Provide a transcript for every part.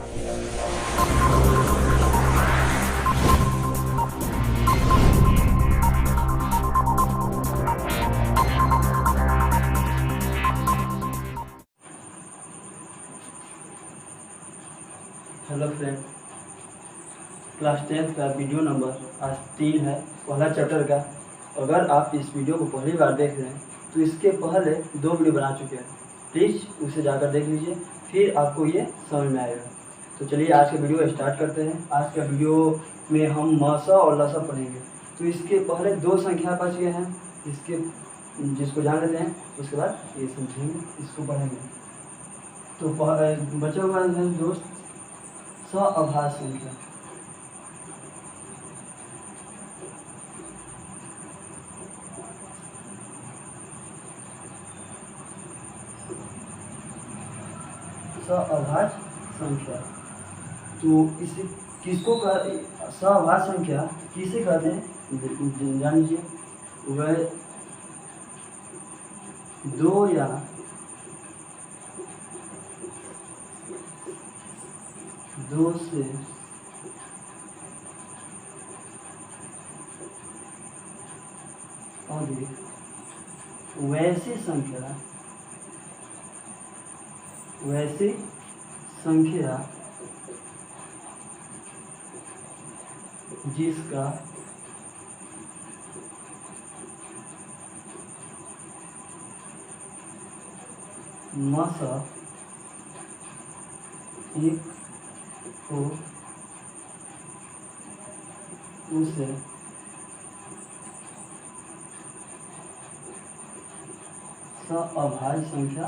Hello friend, class 10th का video number आज 3 है, पहला चैप्टर का। अगर आप इस वीडियो को पहली बार देख रहे हैं तो इसके पहले 2 वीडियो बना चुके हैं, प्लीज़ उसे जाकर देख लीजिए, फिर आपको ये समझ में आएगा। तो चलिए आज का वीडियो स्टार्ट करते हैं। आज का वीडियो में हम मसा और लसा पढ़ेंगे। तो इसके पहले 2 संख्या बच गए हैं, जिसको जान लेते हैं, उसके बाद ये समझेंगे, इसको पढ़ेंगे। तो बचा हुआ है दोस्त सअभाज्य संख्या। सअभाज्य संख्या, तो इसे किसको सअभाज्य संख्या किसे कहते हैं जान लीजिए। वह 2 या दो से अधिक वैसी संख्या जिसका मसा 1 हो, उसे सअभाज्य संख्या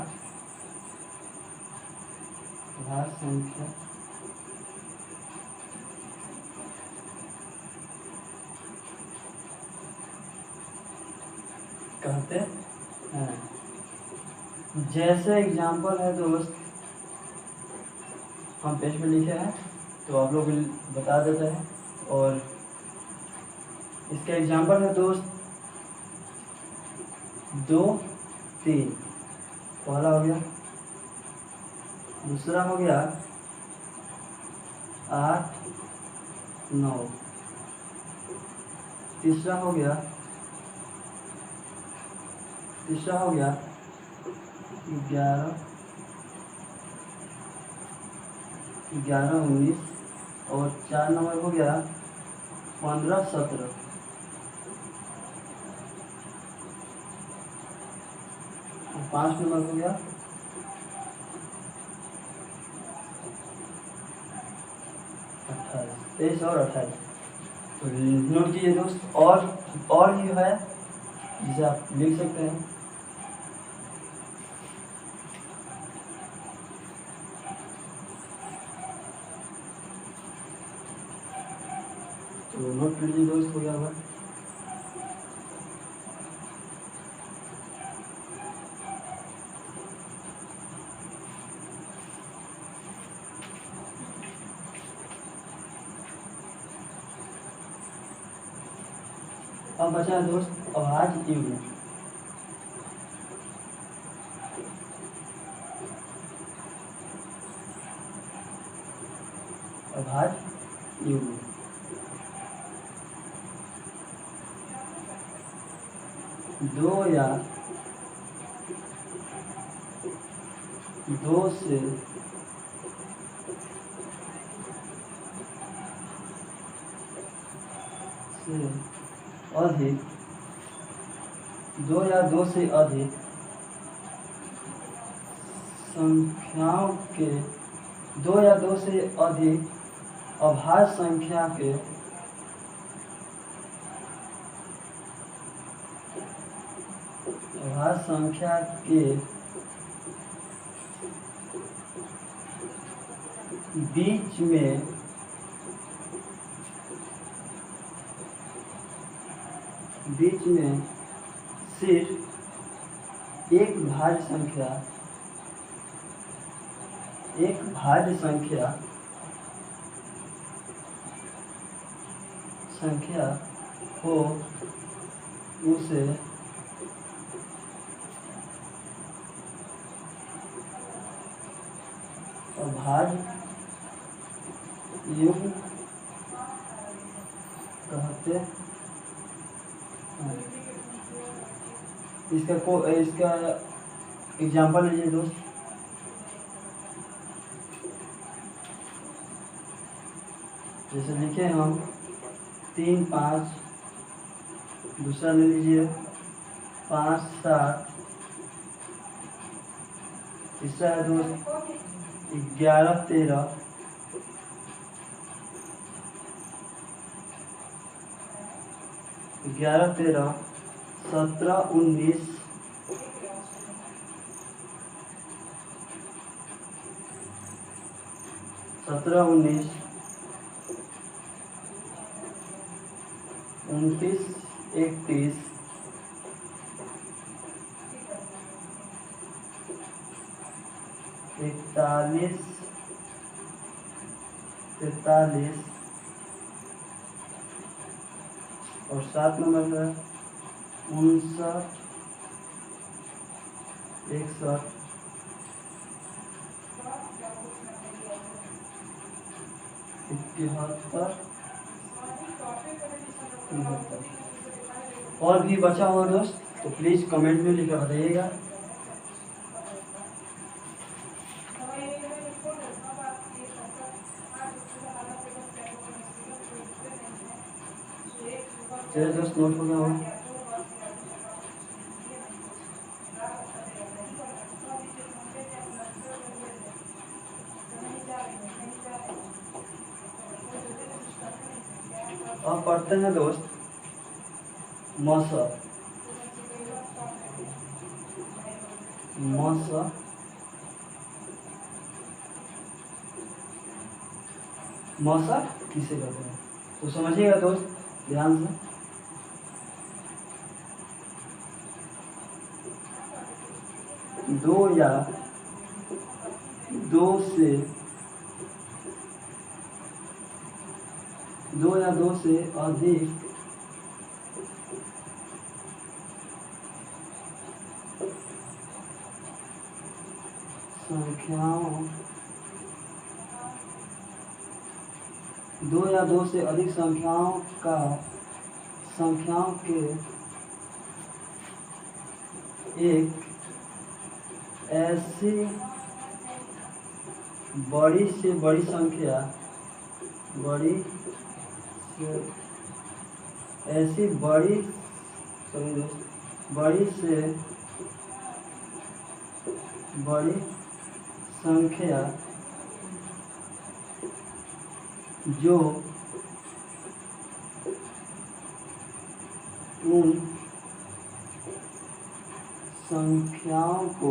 कहते हैं। जैसे एग्जाम्पल है दोस्त, हम पेज में लिखे हैं तो आप लोग बता देते हैं। और इसका एग्जाम्पल है दोस्त 2, 3, पहला हो गया। दूसरा हो गया 8, 9। तीसरा हो गया 11, 19 और 4 नंबर हो गया 15, 17। और 5 नंबर हो गया 28, 23 और 28। तो नोट कीजिए दोस्त। और भी है जिसे आप लिख सकते हैं। तो नोट कीजिए दोस्त, हो गया होगा। अब बचा है दोस्त अभाज्य युग्म। अभाज्य युग्म 2 या 2 से अधिक 2 या 2 से अधिक संख्याओं के 2 या 2 से अधिक अभाज्य संख्या के बीच में सिर्फ एक भाज्य संख्या हो, उसे अभाज्य युग कहते हैं। इसका एग्जाम्पल लीजिए दोस्त। जैसे लिखे हम 3 5, दूसरा ले लीजिए 5 7, तीसरा है दोस्त 11 13, 11 13, 17 19, 17 19, 29 31, 41 43 और 7 नंबर है 59 61 71 73। और भी बचा हुआ दोस्त तो प्लीज़ कमेंट में लिख कर बताइएगा। चलिए दोस्त नोट हो गया होगा। अब पढ़ते हैं दोस्त मौसम। मौसम मौसम किसे कहते हैं तो समझिएगा दोस्त ध्यान से। दो या दो से अधिक संख्याओं, 2 या 2 से अधिक संख्याओं के एक ऐसी बड़ी से बड़ी संख्या, ऐसी बड़ी से बड़ी संख्या जो उन संख्याओं को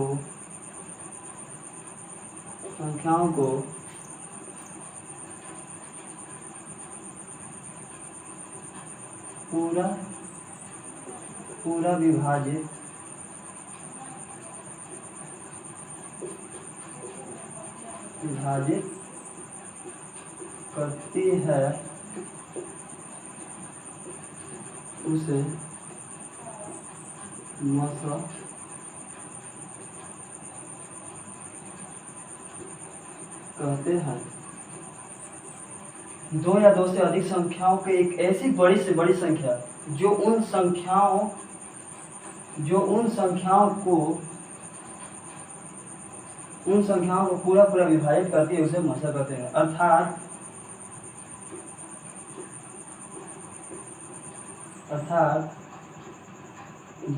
पूरा विभाजित करती है उसे मौसम कहते हैं। 2 या 2 से अधिक संख्याओं के एक ऐसी बड़ी से बड़ी संख्या जो उन संख्याओं को पूरा विभाजित करती है उसे मौसम कहते हैं। अर्थात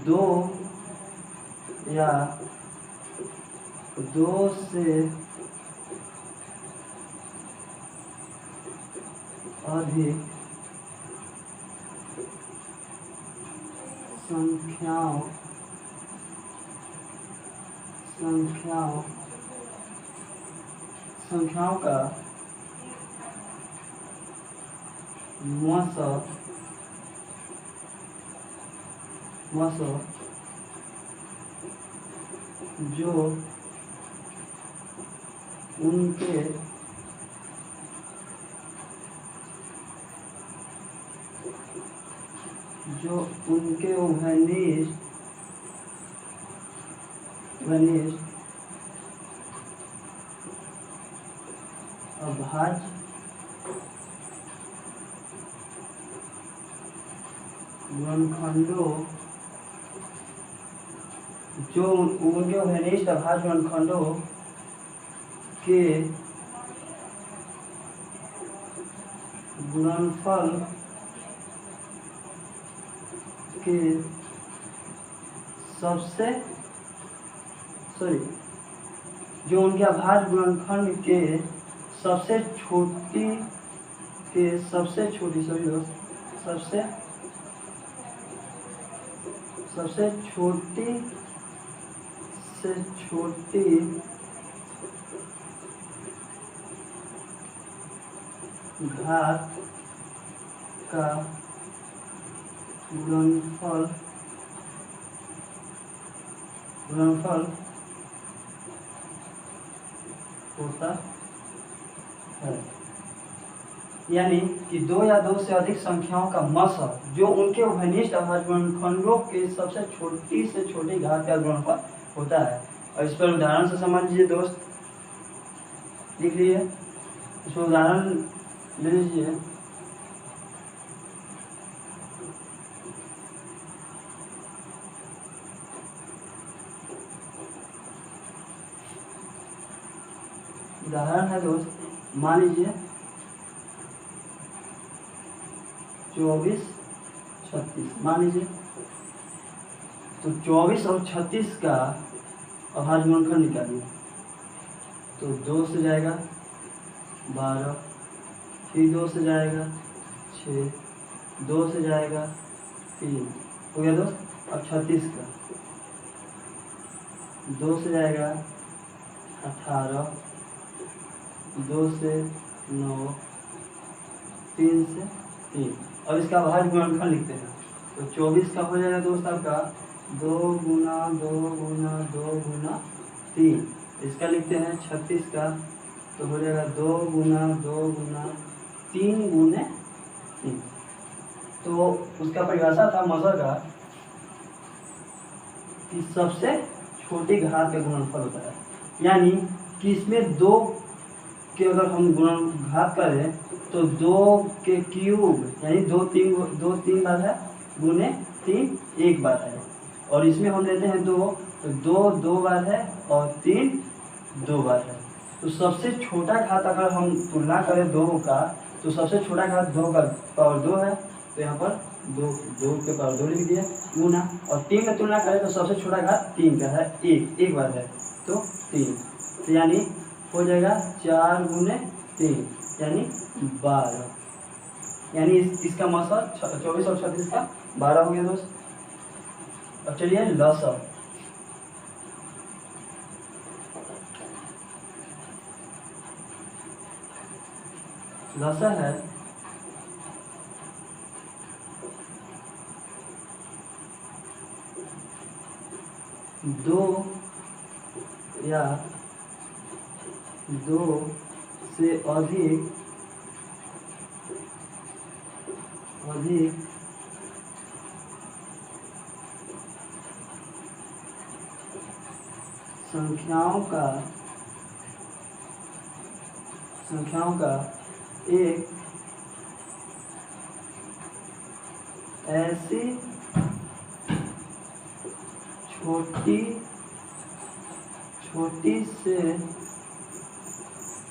2 या 2 से अधिक संख्याओं का मौसम जो उनके अभाज्य गुणनखंडों जो उनके घनिष्ठ अभाज्य गुणनखंडों के गुणनफल के सबसे जो उनके अभाज्य गुणनखंड के सबसे छोटी सबसे छोटी से छोटी घात का गुणनफल होता है। यानी कि दो या दो से अधिक संख्याओं का मसह जो उनके उभयनिष्ठ अभाज्य गुणनखंडों के सबसे छोटी से छोटी घात का गुणनफल होता है। और इस पर उदाहरण से समझ लीजिए दोस्त, लिख लीजिए, इस पर उदाहरण ले लीजिए। उदाहरण है दोस्त, मान लीजिए 24, 36, मान लीजिए। तो 24 और 36 का अभाज्य गुणनखंड निकालिए। तो 2 से जाएगा 12, फिर 2 से जाएगा 6, 2 से जाएगा 3, हो गया दोस्त। अब 36 का 2 से जाएगा 18, 2 से 9, 3 से 3। अब इसका अभाज्य गुणनखंड लिखते हैं। तो 24 का हो जाएगा दोस्त आपका 2 गुना 2 गुना 2 गुना 3। इसका लिखते हैं 36 का, तो हो जाएगा 2 गुना 2 गुना 3 गुने 3। तो उसका परिभाषा था मसह का कि सबसे छोटी घात का गुणनफल होता है। यानी कि इसमें 2 के अगर हम घात करें तो 2 के क्यूब यानी 2 3 बार है गुने 3 1 बार है। और इसमें हम लेते हैं 2, तो 2 2 बार है और 3 2 बार है। तो सबसे छोटा घात अगर हम तुलना करें 2 का, तो सबसे छोटा घात 2 का पावर 2 है, तो यहाँ पर 2 के पावर 2 लिख दिया गुना। और 3 में तुलना करें तो सबसे छोटा घात 3 का है, 1 बार है, तो 3। तो यानी हो जाएगा 4 गुने 3 यानी 12। यानी इसका मसह 24 और 36 का 12 हो गया दोस्त। अब चलिए लसह। लसह है 2 या 2 से अधिक संख्याओं का एक ऐसी छोटी से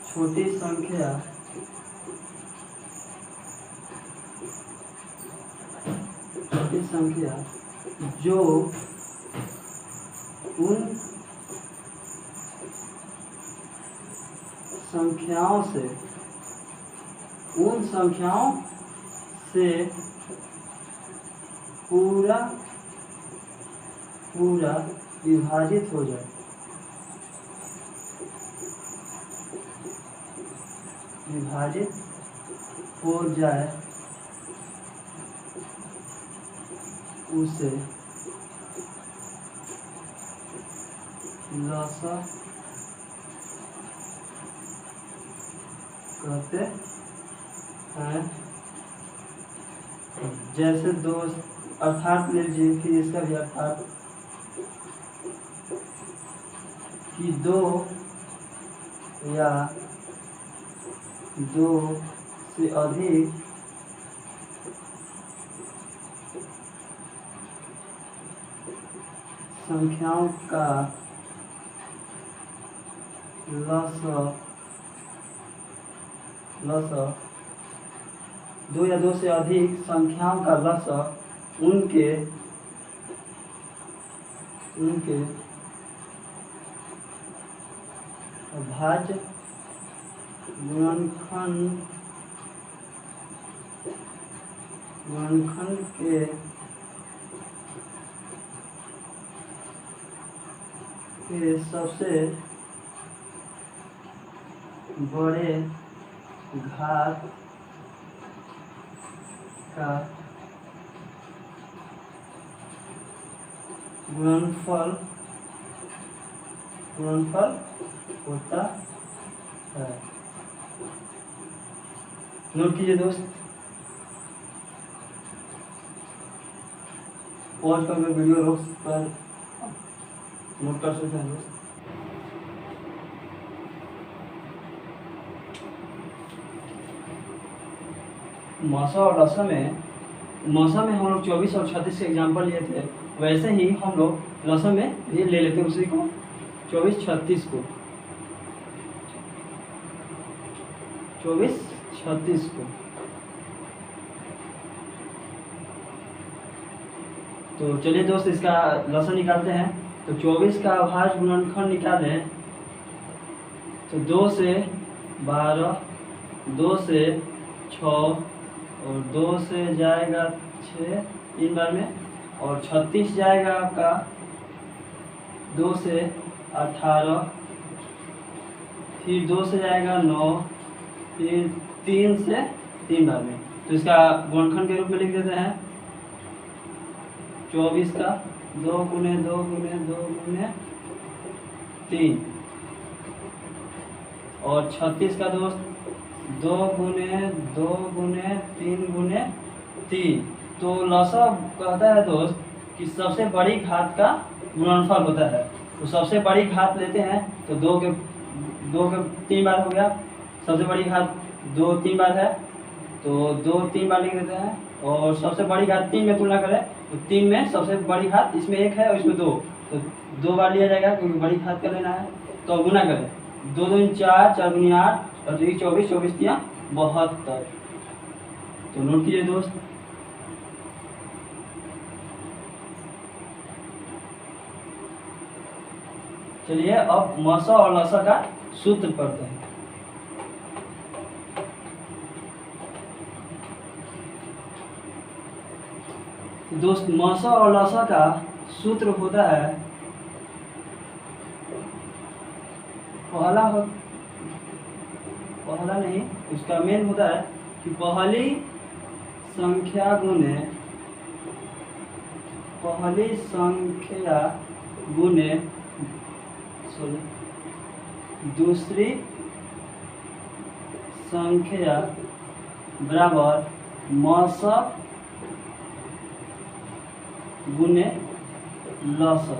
छोटी संख्या जो उन संख्याओं से पूरा विभाजित हो जाए। उसे लसह कहते हैं। जैसे दोस्त अर्थात ले लीजिए, फिर इसका भी अर्थात कि 2 या 2 से अधिक संख्याओं का लसाअ 2 या 2 से अधिक संख्याओं का लसाअ उनके अभाज्य गुणनखंड के सबसे बड़े घात का गुणनफल होता है। नोट कीजिए दोस्त, पॉज करके वीडियो रोक कर नोट कर सकते हैं दोस्त। मासा और लसा में हम लोग 24 और 36 के एग्जाम्पल लिए थे, वैसे ही हम लोग लसा में भी ले लेते हैं उसी को 24-36 को। तो चलिए दोस्त इसका लसा निकालते हैं। तो 24 का अभाज्य गुणनखंड निकालें तो 2 से 12, 2 से 6 और 2 से जाएगा 6 3 बार में, और 36 जाएगा आपका 2 से 18, फिर 2 से जाएगा 9, फिर 3 से 3 बार में। तो इसका गुणनखंड के रूप में लिख देते हैं 24 का 2 गुने 2 गुने 2 गुने 3, और 36 का दोस्त 2 गुने 2 गुने 3 गुने 3। तो लसा कहता है दोस्त कि सबसे बड़ी घात का गुणनफल होता है। तो सबसे बड़ी घात लेते हैं तो 2 के 3 बार हो गया। सबसे बड़ी घात 2 3 बार है तो 2 3 बार लिख देते हैं, और सबसे बड़ी घात 3 में तुलना करें तो 3 में सबसे बड़ी घात इसमें 1 है और इसमें 2, तो 2 बार लिया जाएगा क्योंकि बड़ी घात का लेना है। तो गुना करें 2 दूनी 4, 4 दूनी 8 और 2 24, 24 तिया 72। तो नोट कीजिए दोस्त। चलिए अब मसा और लसा का सूत्र पढ़ते हैं। दोस्त मसा और लसा का सूत्र होता है, पहला नहीं, उसका मेन होता है कि पहली संख्या गुने दूसरी संख्या बराबर मसा गुने लसा।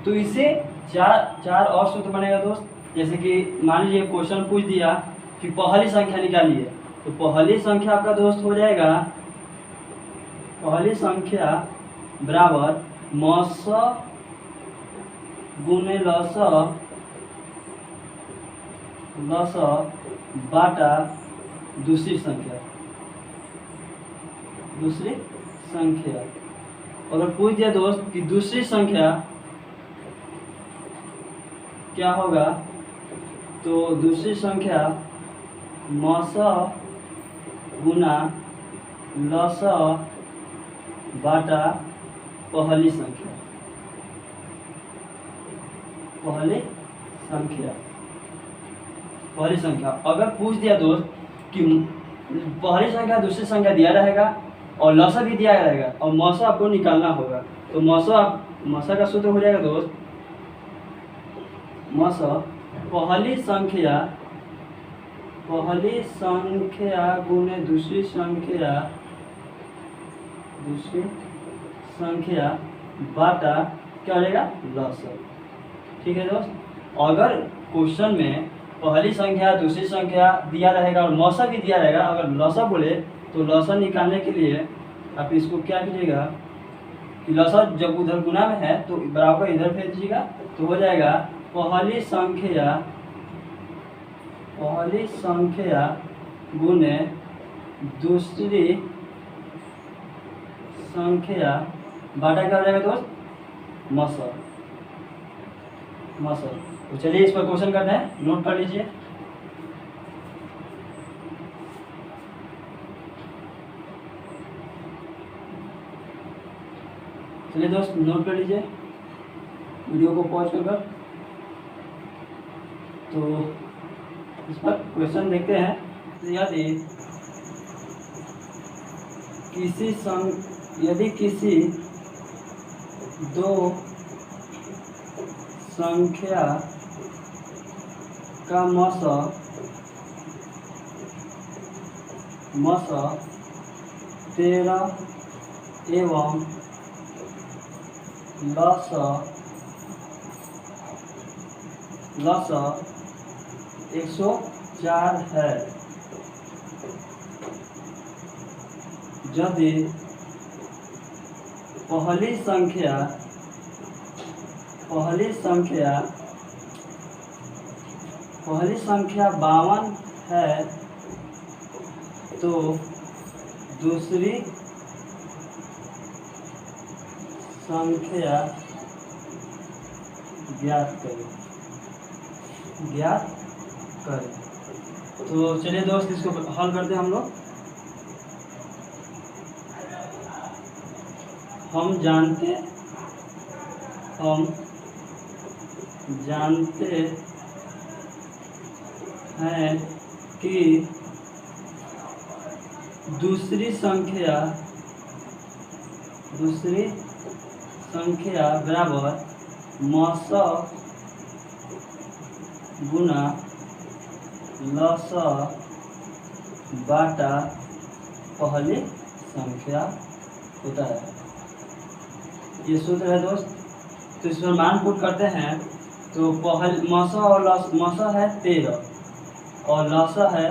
तो इसे चार और सूत्र बनेगा दोस्त। जैसे कि मान लीजिए क्वेश्चन पूछ दिया कि पहली संख्या निकालिए, तो पहली संख्या आपका दोस्त हो जाएगा पहली संख्या बराबर मसा गुने लसा बाटा दूसरी संख्या। अगर पूछ दिया दोस्त कि दूसरी संख्या क्या होगा, तो दूसरी संख्या मसा गुना लसा बाटा पहली संख्या। अगर पूछ दिया दोस्त कि पहली संख्या दूसरी संख्या दिया रहेगा और लसा भी दिया रहेगा और मसा आपको निकालना होगा, तो मसा का सूत्र हो जाएगा दोस्त मसा पहली संख्या गुने दूसरी संख्या बाटा क्या हो जाएगा लसा। ठीक है दोस्त। अगर क्वेश्चन में पहली संख्या दूसरी संख्या दिया रहेगा और मौसा भी दिया रहेगा। अगर लौसा बोले तो लौसा निकालने के लिए आप इसको क्या कीजिएगा कि लौसा जब उधर गुना में है तो बराबर इधर भेज दीजिएगा, तो हो जाएगा पहली संख्या गुने दूसरी संख्या बाटा क्या हो जाएगा दोस्त, मौसा। तो चलिए इस पर क्वेश्चन करते हैं, नोट कर लीजिए। चलिए दोस्त नोट कर लीजिए वीडियो को पॉज कर। तो इस पर क्वेश्चन देखते हैं। यदि किसी दो संख्या का मौसा 13 एवं लौसा 104 है, यदि पहली संख्या 52 है तो दूसरी संख्या ज्ञात करें। तो चलिए दोस्त इसको हल करते हैं हम लोग। हम जानते हैं कि दूसरी संख्या बराबर मौसा गुना लौसा बाटा पहली संख्या होता है। ये सूत्र है दोस्त। तो इस पर मान पुट करते हैं। तो मौसा और मौसा है 13 और लौसा है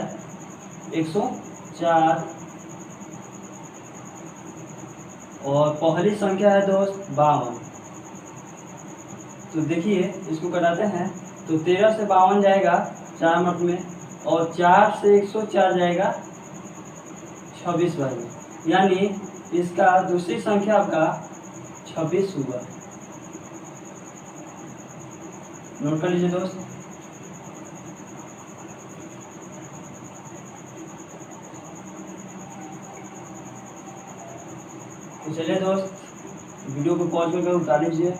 104 और पहली संख्या है दोस्त 52। तो देखिए इसको कटाते हैं तो 13 से 52 जाएगा 4 मत में और 4 से 104 जाएगा 26 बार में, यानी इसका दूसरी संख्या आपका 26 हुआ। नोट कर लीजिए दोस्त। तो चलिए दोस्त वीडियो को पॉज करके उतार लीजिए।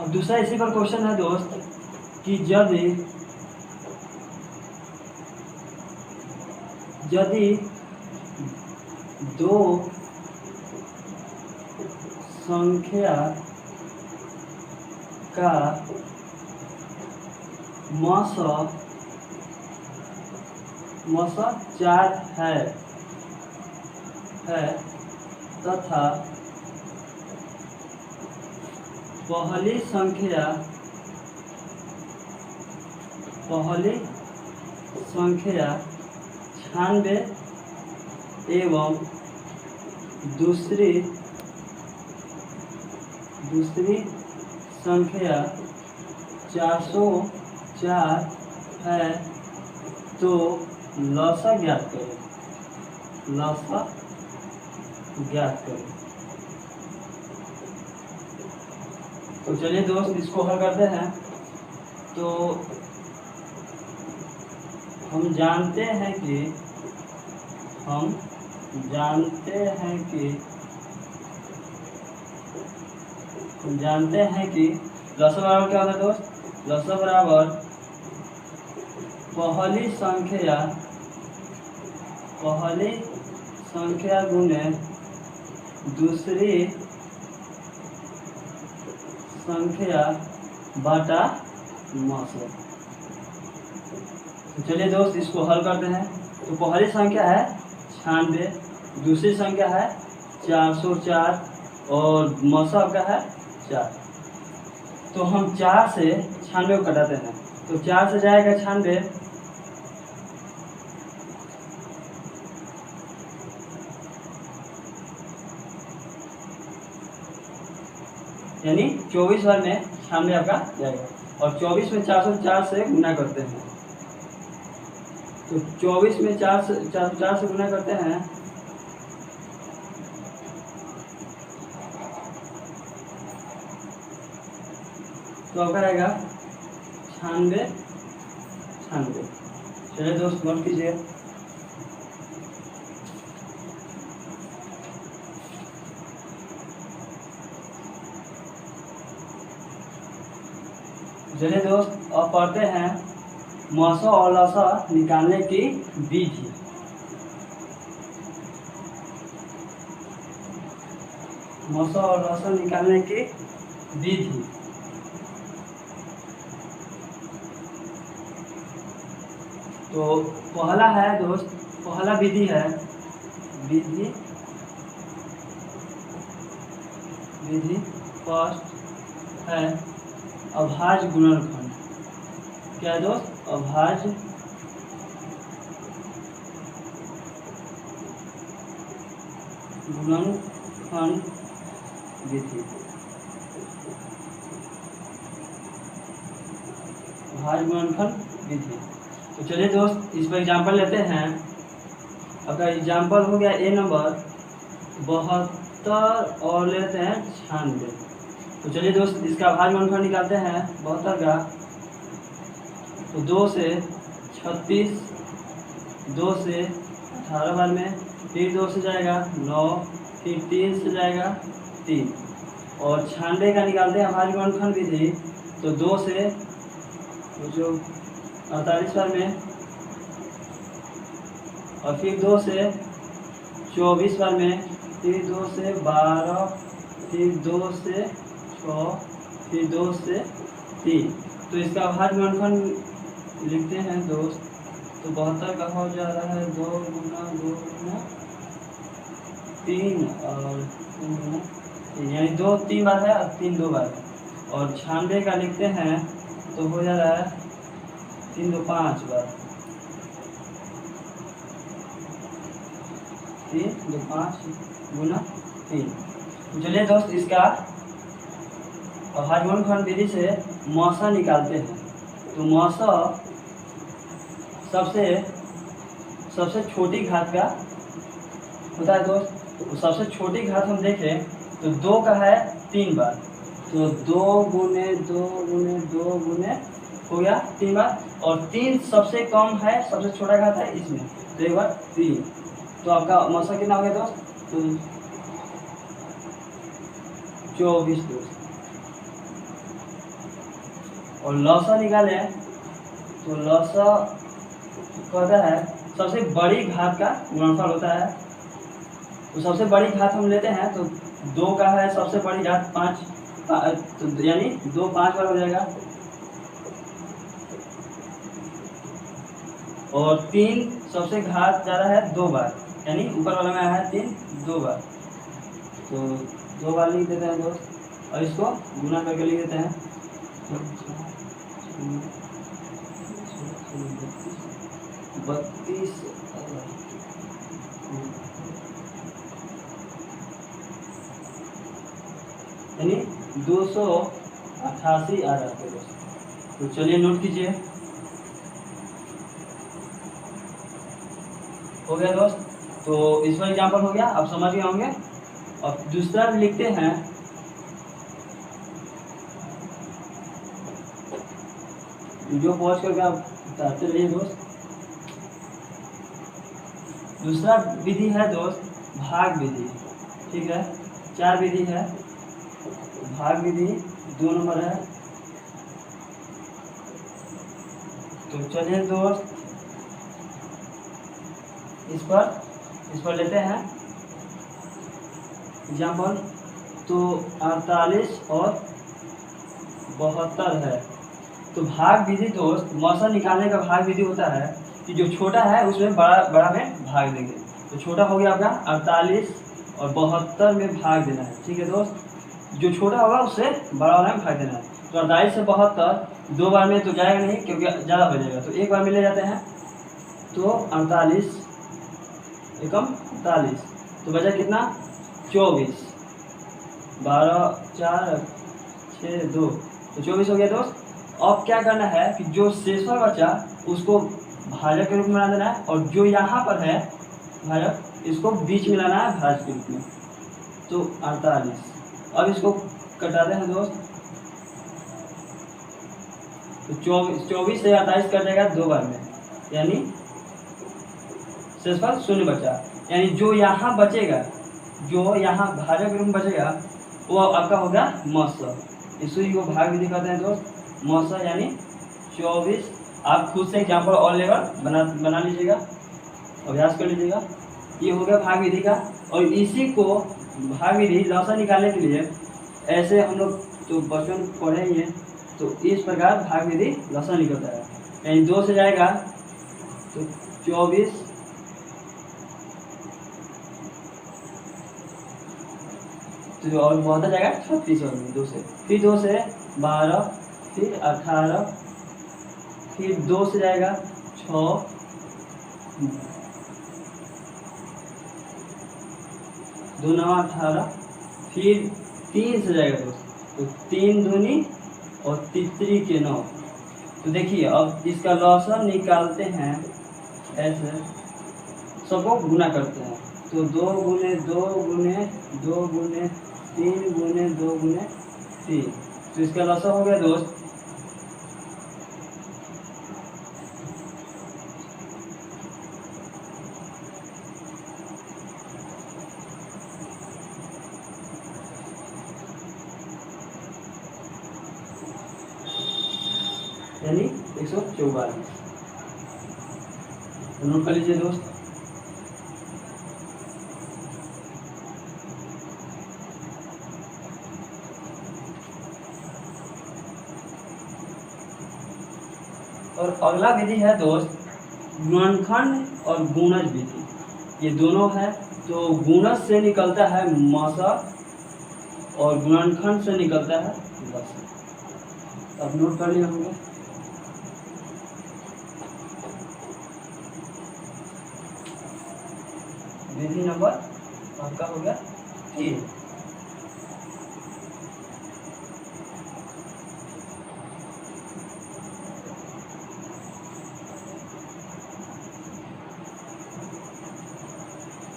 अब दूसरा इसी पर क्वेश्चन है दोस्त कि यदि दो संख्या का मौसा 4 है तथा पहली संख्या 96 एवं दूसरी संख्या 404 है तो लौसा ज्ञात करें। तो चलिए दोस्त इसको हल करते हैं। तो हम जानते हैं कि लौसा बराबर क्या होता है दोस्त, लौसा बराबर पहली संख्या गुने दूसरी संख्या बाटा मौसा। तो चलिए दोस्त इसको हल करते हैं। तो पहली संख्या है 96 दूसरी संख्या है 404 और मौसा का है 4। तो हम 4 से 96 को घटाते हैं, तो 4 से जाएगा 96, यानी 24 बार में 96 आपका जाएगा। और 24 में 404 से गुना करते हैं, तो 24 में 404 से गुना करते हैं तो आपका आएगा 96 96। चलिए दोस्त नोट कीजिए। चलिए दोस्त अब पढ़ते हैं मौसा और लसा निकालने की विधि। मौसा और लसा निकालने की विधि। तो पहला है दोस्त, पहला विधि है विधि फर्स्ट है अभाज्य गुणनखंड। क्या है दोस्त? अभाज्य गुणनखंड विधि। अभाज्य गुणनखंड विधि। तो चलिए दोस्त इस पर एग्जाम्पल लेते हैं। अगर एग्जाम्पल हो गया ए नंबर 72 और लेते हैं 96। तो चलिए दोस्त इसका अभाज्य गुणनखंड निकालते हैं 72 का। तो 2 से 36, 2 से 18 बार में, फिर 2 से जाएगा 9, फिर 3 से जाएगा 3। और 96 का निकालते हैं अभाज्य गुणनखंड विधि। तो 2 से जो 48 बार में, और फिर 2 से 24 बार में, फिर 2 से 12, फिर 2 से 6, फिर 2 से 3। तो इसका अभाज्य गुणनखंड लिखते हैं दोस्त। तो 72 का हो जा रहा है 2 गुना 3 और 3 गुना 3, यानी 2 3 बार है और 3 2 बार है। और 96 का लिखते हैं तो हो जा रहा है 3 2 5 बार, 3 2 5 गुना 3। चलिए दोस्त इसका अभाज्य गुणनखंड विधि से मौसा निकालते हैं। तो मौसा सबसे छोटी घात का होता है दोस्त। तो सबसे छोटी घात हम देखें तो 2 का है 3 बार, तो 2 गुने 2 गुने 2 गुने हो गया 3 बार। और 3 सबसे कम है, सबसे छोटा घात है इसमें, तो एक बार 3। तो आपका मौसा कितना हो गया दोस्त? तो 24 दोस्त। और लौसा निकाले तो लौसा कहता है सबसे बड़ी घात का गुणनफल होता है। तो सबसे बड़ी घात हम लेते हैं तो 2 का है सबसे बड़ी घात 5, तो यानी 2 5 बार हो जाएगा। और 3 सबसे घात ज़्यादा है 2 बार, यानी ऊपर वाला में आया है 3 2 बार, तो 2 बार लिख देते हैं दोस्त। और इसको गुना करके लिख देते हैं 32 यानी 288 आ जाते हैं दोस्त। तो चलिए नोट कीजिए। हो गया दोस्त। तो इसमें एग्जाम्पल हो गया, आप समझ गए होंगे। और दूसरा लिखते हैं वीडियो पॉज करके आप बताते रहिए दोस्त। दूसरा विधि है दोस्त भाग विधि। ठीक है, 4 विधि है। भाग विधि 2 नंबर है। तो चलिए दोस्त इस पर लेते हैं एग्जाम्पल। तो 48 और 72 है। तो भाग विधि दोस्त मौसा निकालने का भाग विधि होता है कि जो छोटा है उसमें बड़ा में भाग देंगे। तो छोटा हो गया आपका 48 और 72 में भाग देना है। ठीक है दोस्त, जो छोटा होगा उससे बड़ा वाला में भाग देना है। तो 48 से 72 दो बार में तो जाएगा नहीं क्योंकि ज़्यादा हो जाएगा, तो एक बार में ले जाते हैं। तो 48 एकम 48, तो बचा कितना 24, 12 4 6 2, तो 24 हो गया दोस्त। अब क्या करना है कि जो शेषफल बचा उसको भाजक के रूप में बना देना है, और जो यहाँ पर है भाजक इसको बीच में लाना है भाजक के रूप में। तो 48, अब इसको कटाते हैं दोस्त। तो 24 से 28 कट जाएगा दो बार में, यानी शेषफल 0 बचा। यानी जो यहाँ बचेगा, जो यहाँ भाजक के रूप में बचेगा वो आपका होगा मौसा। इसी को भाग विधि कहते हैं दोस्त, मौसा यानी 24। आप खुद से एग्जाम्पल और लेवल बना लीजिएगा, अभ्यास कर लीजिएगा। ये हो गया भाग विधि का। और इसी को भाग विधि लौसा निकालने के लिए ऐसे हम लोग तो बचपन पढ़े ही हैं, तो इस प्रकार भाग विधि लौसा निकलता है। यानी 2 से जाएगा तो 24, तो और बहुत जाएगा 36 और 2 से, फिर 2 से 12, फिर 18, फिर 2 से जाएगा 6, 2 9 18, फिर 3 से जाएगा दोस्त, तो 3 दूनी और तितरी के 9। तो देखिए अब इसका लौसा निकालते हैं, ऐसे सबको गुना करते हैं। तो 2 गुने 2 गुने 2 गुने 3 गुने 2 गुने 3, तो इसका लौसा हो गया दोस्त 144। नोट कर लीजिए दोस्त। और अगला विधि है दोस्त गुणनखंड और गुणज विधि, ये दोनों है। तो गुणज से निकलता है मौसा और गुणनखंड से निकलता है लौसा। अब नोट कर लिए होंगे। विधि नंबर आपका हो गया 3।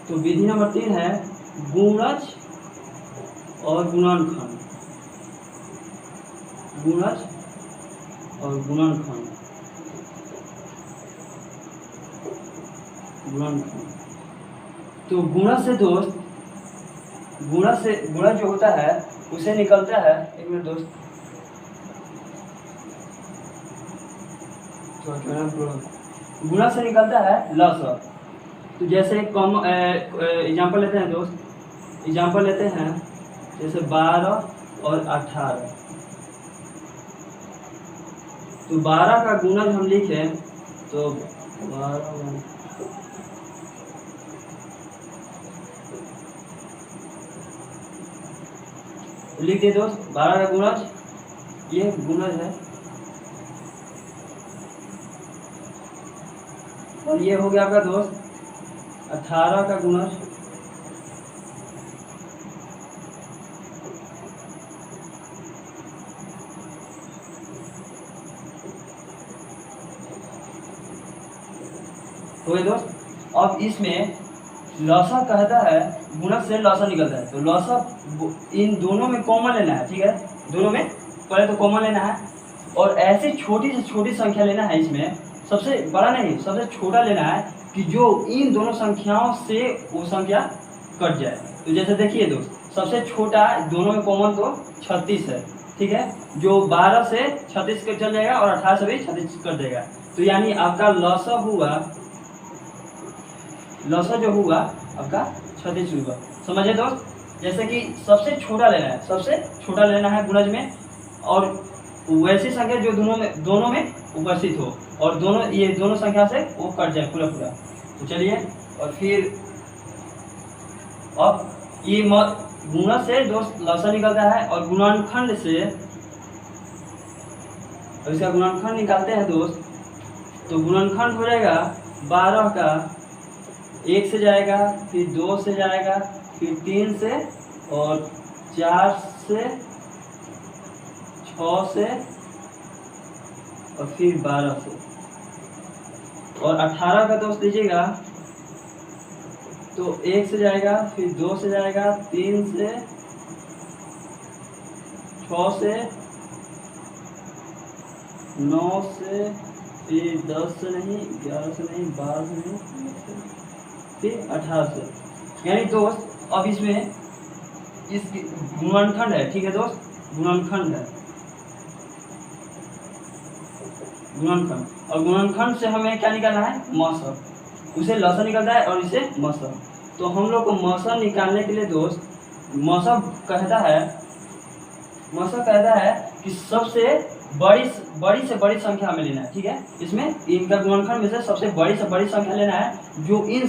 तो विधि नंबर 3 है गुणज और गुणनखंड, गुणज और गुणनखंड, गुणनखंड। तो गुणज से दोस्त, गुणज जो होता है उसे निकलता है, एक मिनट दोस्त, गुणज से निकलता है लौसा। तो जैसे कम एग्जाम्पल लेते हैं दोस्त, एग्जाम्पल लेते हैं जैसे 12 और 18। तो 12 का गुणज हम लिखें तो 12 लिख दिए दोस्त 12 का गुणज, ये गुणज है। और ये हो गया आपका दोस्त 18 का गुणज। तो ये दोस्त, अब इसमें लौसा कहता है गुणज से लौसा निकलता है। तो लौसा इन दोनों में कॉमन लेना है, ठीक है, दोनों में पहले तो कॉमन लेना है, और ऐसी छोटी से छोटी संख्या लेना है, इसमें सबसे बड़ा नहीं सबसे छोटा लेना है कि जो इन दोनों संख्याओं से वो संख्या कट जाए। तो जैसे देखिए दोस्त, सबसे छोटा दोनों में कॉमन तो 36 है, ठीक है, जो 12 से 36 कट चल जाएगा और 18 से भी 36 कट जाएगा। तो यानी आपका लौसा हुआ, लौसा जो हुआ आपका 36 हुआ। समझे दोस्त, जैसे कि सबसे छोटा लेना है, सबसे छोटा लेना है गुणज में, और वैसी संख्या जो दोनों में उपस्थित हो, और दोनों ये दोनों संख्या से वो कट जाए पूरा पूरा। तो चलिए, और फिर अब ये गुणज से दोस्त लसा निकलता है और गुणनखंड से, अब इसका गुणनखंड निकालते हैं दोस्त, तो गुणनखंड हो जाएगा 12 का 1 से जाएगा, फिर 2 से जाएगा, फिर 3 से, और 4 से, 6 से, और फिर 12 से, और 18 का दोस्त लीजिएगा तो 1 से जाएगा, फिर 2 से जाएगा, 3 से, 6 से, 9 से, फिर 10 से नहीं, 11 से नहीं, 12 से नहीं, फिर 18 से। यानी दोस्त अब इसमें इस गुणनखंड है, ठीक है दोस्त, गुणनखंड है, गुणनखंड, और गुणनखंड से हमें क्या निकालना है, मौसम, उसे लसा निकलता है और इसे मौसम। तो हम लोग को मौसम निकालने के लिए दोस्त मौसम कहता है कि सबसे बड़ी से बड़ी संख्या हमें लेना है, ठीक है। इसमें इनका गुणनखंड में से सबसे बड़ी संख्या लेना है जो इन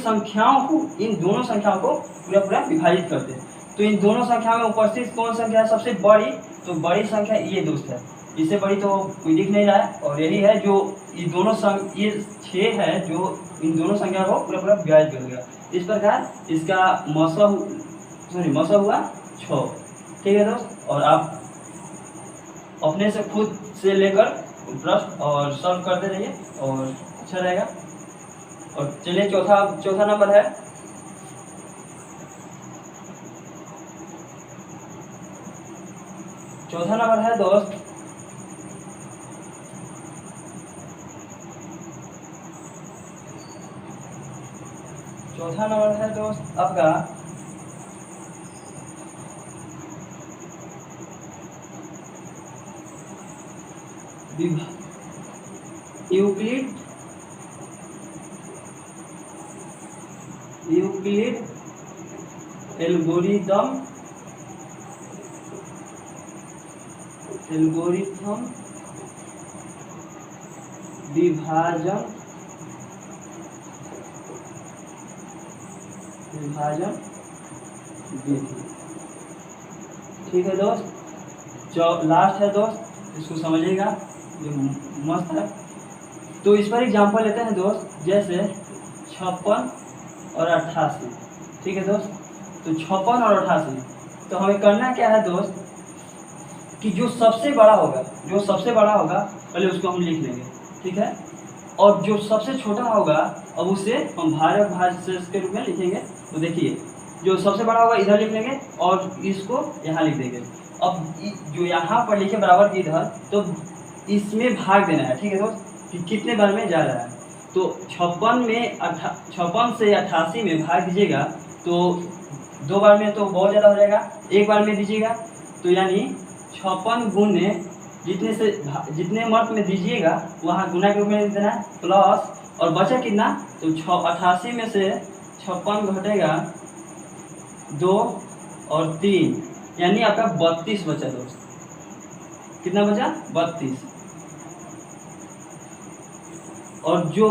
दोनों संख्याओं को पूरा विभाजित करते हैं। तो इन दोनों संख्या में उपस्थित कौन संख्या है सबसे बड़ी, तो बड़ी संख्या ये दोस्त है, इससे बड़ी तो कोई दिख नहीं रहा है, और यही है जो ये 6 है जो इन दोनों संख्या को पूरा विभाजित कर देगा। इस प्रकार इसका मौसा हुआ 6, ठीक है दोस्त। और आप अपने से खुद से लेकर प्रश्न और सॉल्व करते रहिए और अच्छा रहेगा। और चलिए चौथा नंबर है, चौथा नंबर है दोस्त आपका यूक्लिड एल्गोरिथम विभाजन विधि, ठीक है दोस्त। जो लास्ट है दोस्त, इसको समझिएगा, ये मस्त है। तो इस पर एग्जांपल लेते हैं दोस्त, जैसे 56 और 88, ठीक है दोस्त। तो 56 और 88, तो हमें करना क्या है दोस्त कि जो सबसे बड़ा होगा पहले उसको हम लिख लेंगे, ठीक है। और जो सबसे छोटा होगा अब उसे हम भाज्य के रूप में लिखेंगे। तो देखिए जो सबसे बड़ा होगा इधर लिख लेंगे और इसको यहाँ लिख देंगे। अब जो यहाँ पर लिखे बराबर की इधर, तो इसमें भाग देना है, ठीक है दोस्त, कि कितने बार में जा रहा है। तो 56 से 88 में भाग दीजिएगा तो 2 बार में तो बहुत ज़्यादा हो जाएगा, 1 बार में दीजिएगा तो यानी 56 गुने जितने मर्त में दीजिएगा वहाँ गुना के रूप में लिख देना है, प्लस और बचा कितना, तो 88 में से 56 घटेगा 2 और 3, यानी आपका 32 बचा दोस्त। कितना बचा, 32। और जो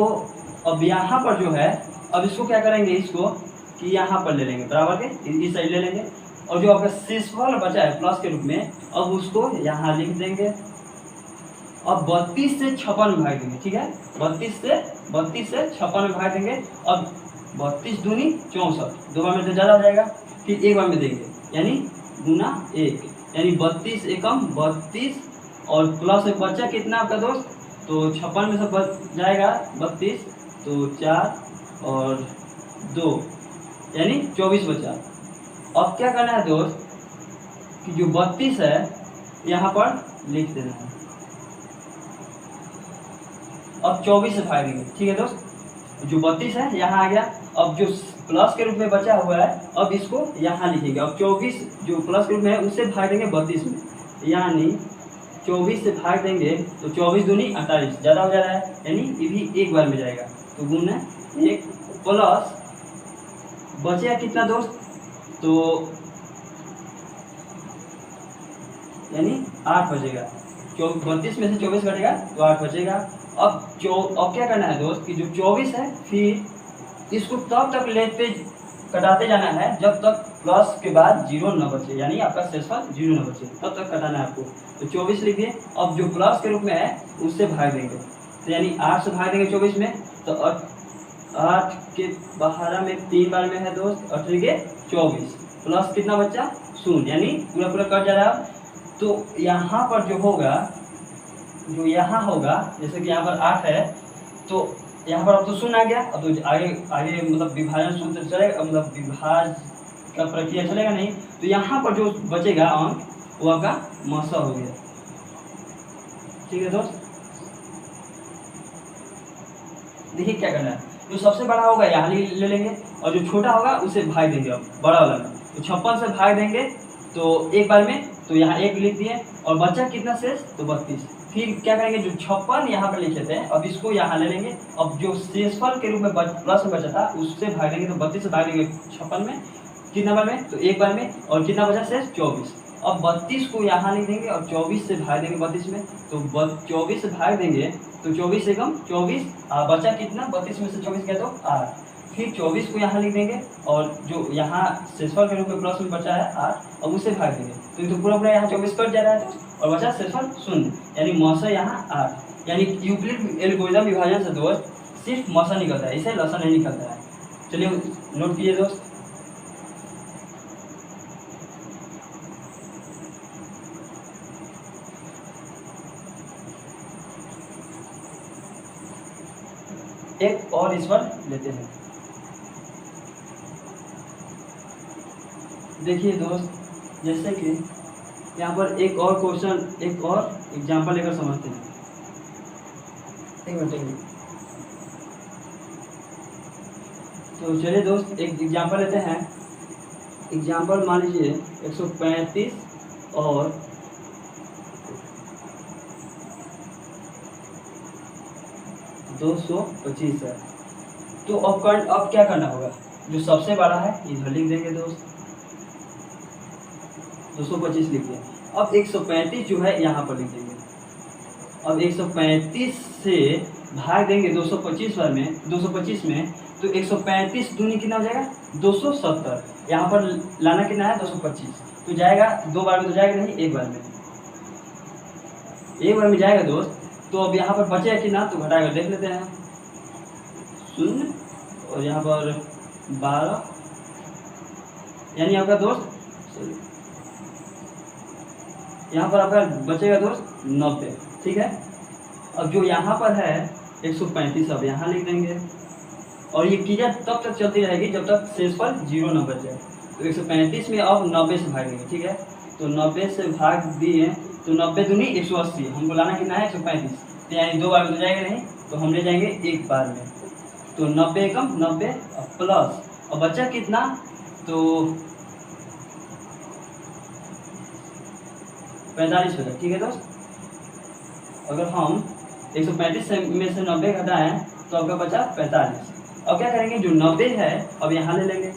अब यहाँ पर जो है, अब इसको क्या करेंगे, इसको कि यहाँ पर ले लेंगे बराबर के, इस साइड ले लेंगे, और जो आपका शेषफल बचा है प्लस के रूप में, अब उसको यहाँ लिख देंगे। अब 32 से 56 में भाग देंगे, ठीक है, 32 से 56 में भाग देंगे। अब 32 दूनी 64, 2 बार में तो ज़्यादा हो जाएगा, फिर 1 बार में देंगे, यानी गुना 1, यानी 32 एकम 32, और प्लस में बचा कितना आपका दोस्त, तो 56 में से बच जाएगा 32, तो 4 और 2 यानी 24 बचा। अब क्या करना है दोस्त कि जो 32 है यहाँ पर लिख देना है, अब 24 से भाग देंगे, ठीक है दोस्त। जो 32 है यहाँ आ गया, अब जो प्लस के रूप में बचा हुआ है अब इसको यहाँ लिखेंगे। अब 24 जो प्लस के रूप में है उससे भाग देंगे 32 में, यानी 24 से भाग देंगे तो 24 दूनी 48, ज़्यादा हो जा रहा है, यानी ये भी 1 बार में जाएगा, तो गुना 1 प्लस बचेगा कितना दोस्त, तो यानी 8 बचेगा। 32 में से 24 घटेगा तो 8 बचेगा। अब क्या करना है दोस्त कि जो 24 है फिर इसको तब तक कटाते जाना है जब तक प्लस के बाद जीरो न बचे, यानी आपका शेषफल जीरो न बचे तब तक कटाना है आपको। तो 24 लिख दिए। अब जो प्लस के रूप में है उससे भाग देंगे, तो यानी 8 से भाग देंगे 24 में, तो 8 के 12 में 3 बार में है दोस्त, 8 के 24 प्लस कितना बच्चा 0, यानी पूरा पूरा कट जा रहा है। तो यहाँ पर जो होगा, जो यहाँ होगा, जैसे कि यहाँ पर 8 है तो यहाँ पर अब तो 0 आ गया। अब तो आगे आगे मतलब विभाजन सूत्र चलेगा, मतलब विभाज का प्रक्रिया चलेगा नहीं। तो यहाँ पर जो बचेगा अंक वो आपका मौसा हो गया। ठीक है दोस्त, देखिए क्या करना है, जो सबसे बड़ा होगा यहाँ ले लेंगे और जो छोटा होगा उसे भाग देंगे। अब बड़ा वाला में तो 56 से भाग देंगे तो एक बार में, तो यहाँ 1 लिख दिए और बचा कितना शेष, तो 32। फिर क्या करेंगे, जो 56 यहाँ पर लिखे थे अब इसको यहाँ ले लेंगे। अब जो शेषफल के रूप में प्लस में बचा था उससे भाग देंगे, तो 32 से भाग देंगे 56 में, कितना बार में, तो एक बार में, और कितना बचा शेष 24। अब 32 को यहाँ लिख देंगे और 24 से भाग देंगे 32 में, तो 24 से भाग देंगे तो 24 से कम 24, बचा कितना, 32 में से 24 गया तो 8। फिर 24 को यहाँ लिख देंगे और जो यहाँ शेषफल के रूप में प्लस में बचा है 8, अब उसे भाग देंगे, तो ये तो पूरा पूरा यहाँ 24 कट जा रहा है और बचा शेषफल 0, यानी मौसा यहाँ 8। यानी यूक्लिड एल्गोरिथम विभाजन से दोस्त सिर्फ मौसा निकलता है, इसे लसा नहीं निकलता है। चलिए नोट कीजिए दोस्त। एक और इस पर लेते हैं। देखिए दोस्त, जैसे कि यहाँ पर एक और क्वेश्चन, एक और एग्जांपल लेकर समझते हैं। एक मिनट, तो चलिए दोस्त एक एग्जांपल लेते हैं। एग्जांपल मान लीजिए 135 और 225 है। तो अब क्या करना होगा, जो सबसे बड़ा है इधर लिख देंगे दोस्त, 225 लिख दिया। अब 135 जो है यहाँ पर लिख देंगे। अब 135 से भाग देंगे 225 बार में, 225 में, तो 135 दूनी कितना हो जाएगा 270। यहाँ पर लाना कितना है 225, तो जाएगा 2 बार में तो जाएगा नहीं, एक बार में, एक बार में जाएगा दोस्त। तो अब यहाँ पर बचेगा कितना, तो घटाएगा, देख लेते हैं 0 और यहाँ पर 12, यानी आपका दोस्त यहाँ पर आपका बचेगा दोस्त 90। ठीक है, अब जो यहाँ पर है 135 अब यहाँ लिख देंगे और ये क्रिया तब तक चलती रहेगी जब तक शेषफल 0 न बच जाए। तो 135 में अब 90 से भाग देंगे। ठीक है, तो 90 से भाग दिए तो 90 दूनी 180, हमको लाना कितना है 135, तो यानी 2 बार में तो जाएगा नहीं, तो हम ले जाएंगे एक बार में, तो 90 कम 90 प्लस, और बचा कितना, तो 45 हो जाए। ठीक है दोस्त, अगर हम 135 में से 90 घटाएं तो आपका बचा 45। अब क्या करेंगे, जो 90 है अब यहाँ ले लेंगे,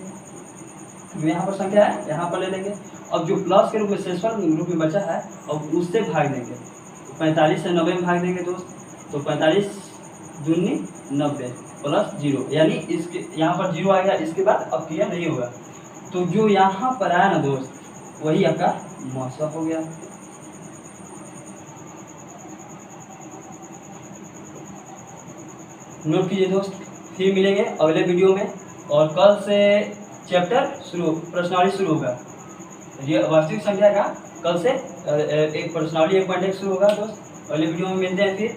जो यहाँ पर संख्या है यहाँ पर ले लेंगे। अब जो प्लस के रूप में शेषफल रूप में बचा है अब उससे भाग देंगे, 45 से 90 में भाग देंगे दोस्त, तो 45 दूनी 90 प्लस 0, यानी इसके यहाँ पर 0 आ गया, इसके बाद अब क्रिया नहीं होगा। तो जो यहाँ पर आया ना दोस्त वही आपका मौसा हो गया। नोट कीजिए दोस्त, फिर मिलेंगे अगले वीडियो में, और कल से चैप्टर शुरू, प्रश्नावली शुरू होगा। ये वास्तविक संख्या का कल से एक प्रश्नावली 1.1 शुरू होगा दोस्त। अगले वीडियो में मिलते हैं फिर।